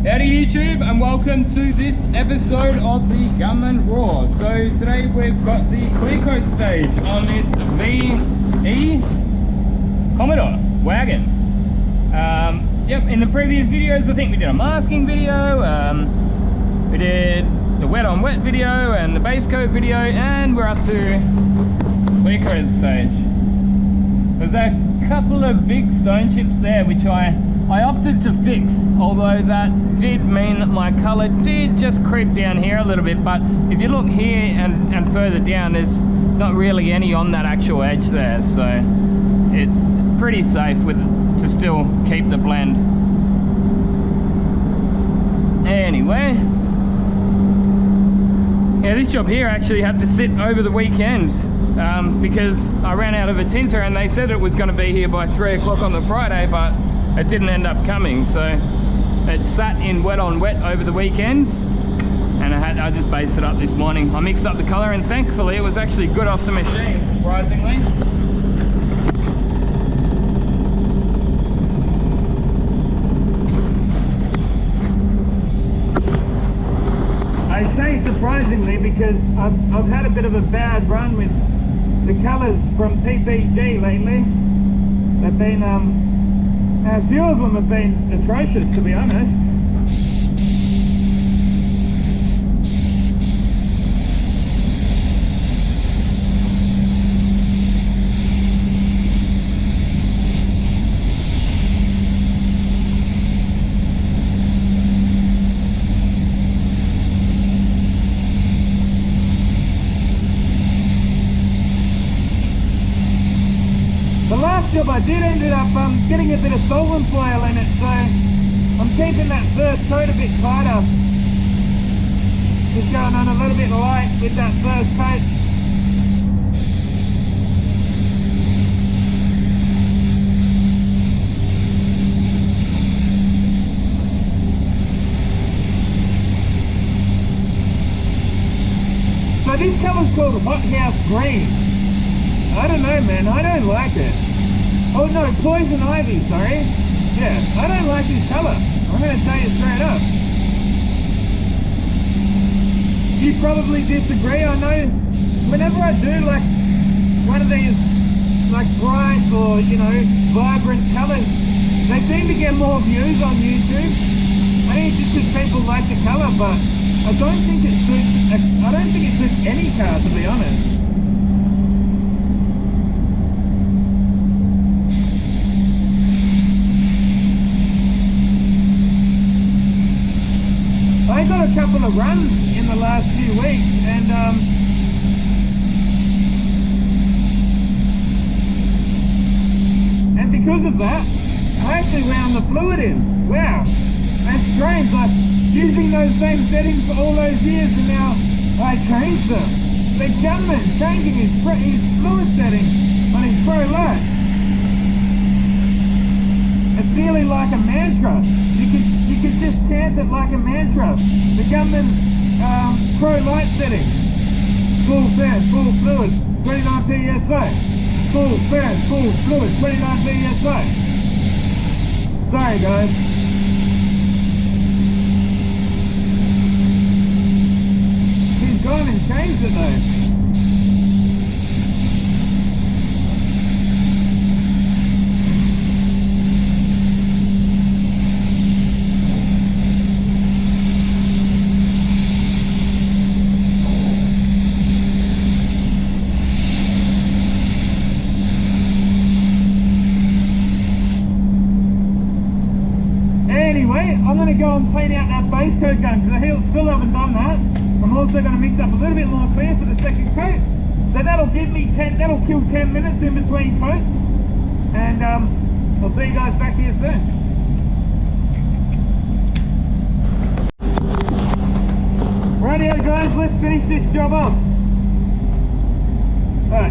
Howdy YouTube, and welcome to this episode of the Gunman Raw. So today we've got the clear coat stage on this VE Commodore wagon. Yep, in the previous videos I think we did a masking video, we did the wet on wet video and the base coat video, and we're up to clear coat stage. There's a couple of big stone chips there which I opted to fix, although that did mean that my colour did just creep down here a little bit. But if you look here and further down, there's not really any on that actual edge there, so it's pretty safe to still keep the blend. Anyway, yeah, this job here actually had to sit over the weekend because I ran out of a tinter, and they said it was going to be here by 3 o'clock on the Friday, but it didn't end up coming, so it sat in wet on wet over the weekend, and I just based it up this morning. I mixed up the colour, and thankfully it was actually good off the machine, surprisingly. I say surprisingly because I've had a bit of a bad run with the colours from PPG lately. They've been a few of them have been atrocious, to be honest. The last job I did ended up getting a bit of solvent foil in it, so I'm keeping that first coat a bit tighter. Just going on a little bit light with that first coat. So this colour's called Hot House Green. I don't know, man, I don't like it. Oh no, Poison Ivy, sorry. Yeah, I don't like this colour. I'm going to tell you straight up. You probably disagree. I know whenever I do like one of these like bright or, you know, vibrant colours, they seem to get more views on YouTube. I think it's just because people like the colour, but I don't think it suits any car, to be honest. I got a couple of runs in the last few weeks, and because of that, I actually wound the fluid in. Wow, that's strange. Like using those same settings for all those years, and now I changed them. The Gunman changing his fluid setting on his Pro Light. It's nearly like a mantra. You could just chant it like a mantra. The Gunman Pro Light setting. Full fan, full fluid, 29 PSI. Full fan, full fluid, 29 PSI. Sorry guys. He's gone and changed it though. Anyway, I'm going to go and clean out that base coat gun because I still haven't done that. I'm also going to mix up a little bit more clear for the second coat. So that'll kill 10 minutes in between coats. And I'll see you guys back here soon. Rightio guys, let's finish this job off.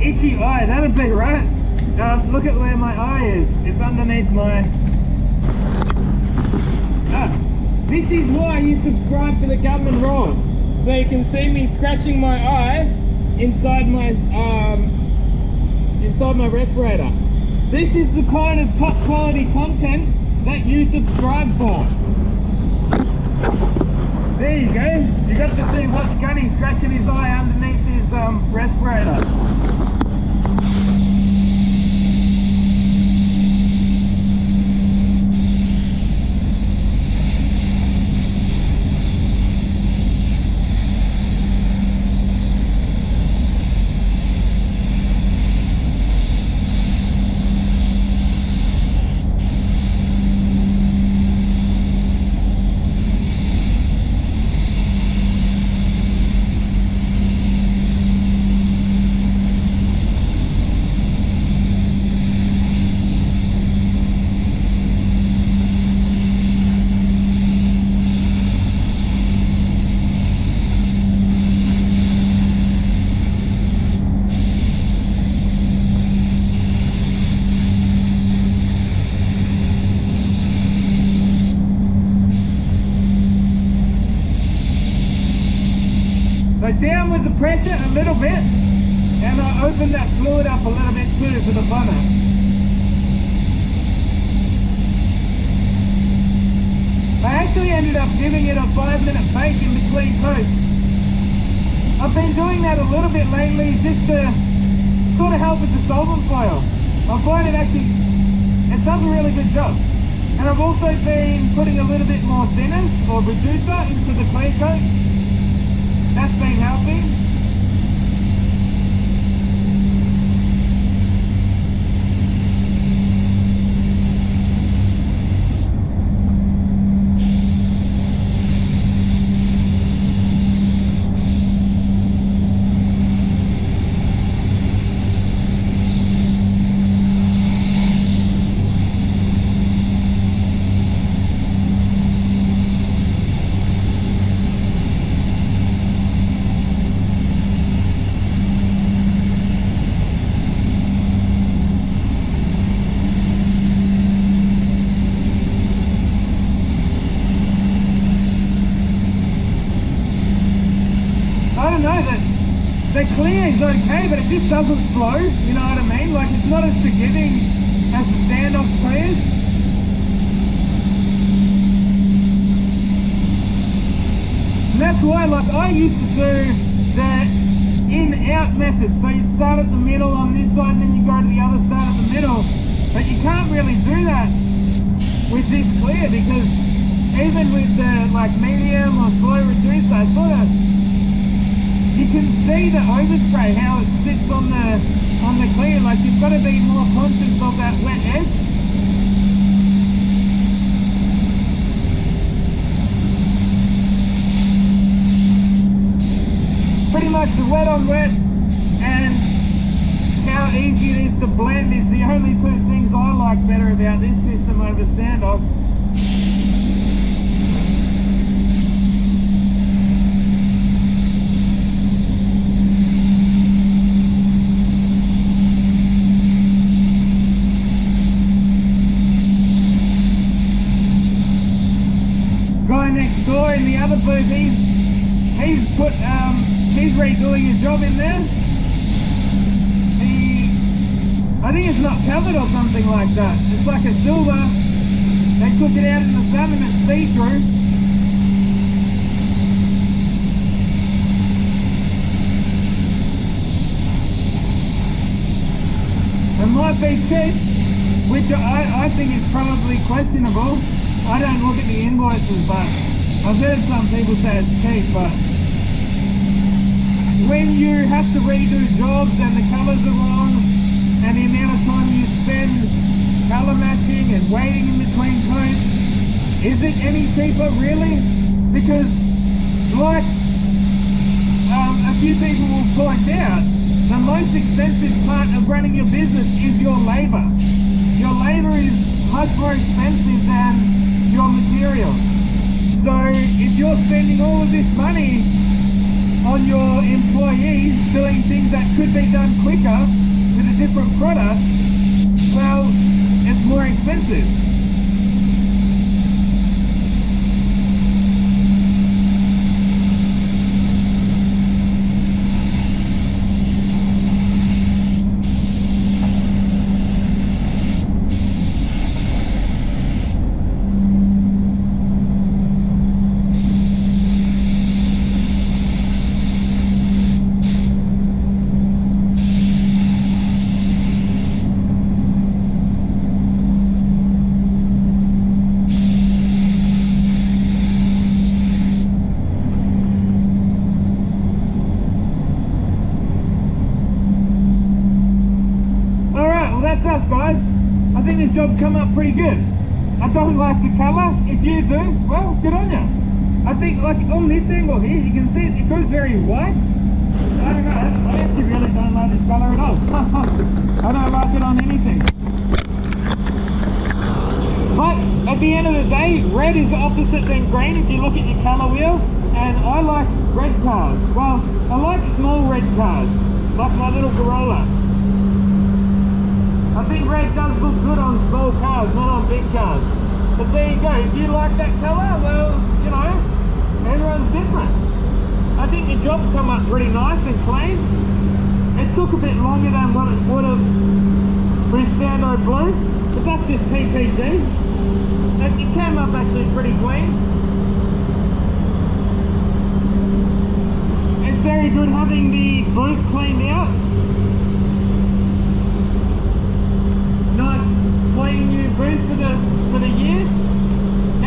Itchy eye, that'd be right. Look at where my eye is. It's underneath my... This is why you subscribe to the Gunman Raw, so you can see me scratching my eye inside my respirator. This is the kind of top quality content that you subscribe for. There you go. You got to see what's Gunny scratching his eye underneath his respirator. So down with the pressure a little bit, and I opened that fluid up a little bit too for the bonnet. I actually ended up giving it a 5-minute bake in between coats. I've been doing that a little bit lately just to sort of help with the solvent foil. I find it does a really good job. And I've also been putting a little bit more thinners or reducer into the clear coat. That's been helping. The clear is okay, but it just doesn't flow, you know what I mean? Like, it's not as forgiving as the standoff clears. And that's why, like, I used to do the in-out method. So you start at the middle on this side and then you go to the other side of the middle. But you can't really do that with this clear, because even with the, like, medium or slow reducer, sort of, you can see the overspray, how it sits on the clear. Like, you've got to be more conscious of that wet edge. Pretty much the wet on wet and how easy it is to blend is the only two things I like better about this system over standoff. Guy next door in the other booth, he's redoing his job in there. I think it's not covered or something like that. It's like a silver. They took it out in the sun and it's see-through. It might be cheap, which I think is probably questionable. I don't look at the invoices, but I've heard some people say it's cheap, but when you have to redo jobs and the colours are wrong and the amount of time you spend colour matching and waiting in between coats, is it any cheaper really? Because like a few people will point out, the most expensive part of running your business is your labour. Your labour is much more expensive than your material. So if you're spending all of this money on your employees doing things that could be done quicker with a different product, well, it's more expensive. job come up pretty good. I don't like the colour. If you do, well, good on you. I think like on this angle here, you can see it goes very white. I don't know, I actually really don't like this colour at all. I don't like it on anything. But at the end of the day, red is opposite than green if you look at your colour wheel. And I like red cars. Well, I like small red cars, like my little Corolla. I think red does look good on small cars, not on big cars. But there you go, if you like that colour, well, you know, everyone's different. I think the job's come up pretty nice and clean. It took a bit longer than what it would have with Sando Blue, but that's just PPG. It came up actually pretty clean. It's very good having the boot cleaned out. Nice clean new boot for the year.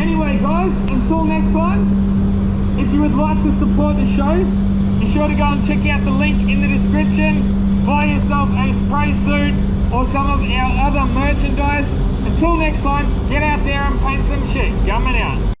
Anyway guys, until next time, if you would like to support the show, be sure to go and check out the link in the description. Buy yourself a spray suit or some of our other merchandise. Until next time, get out there and paint some shit. Gunman out.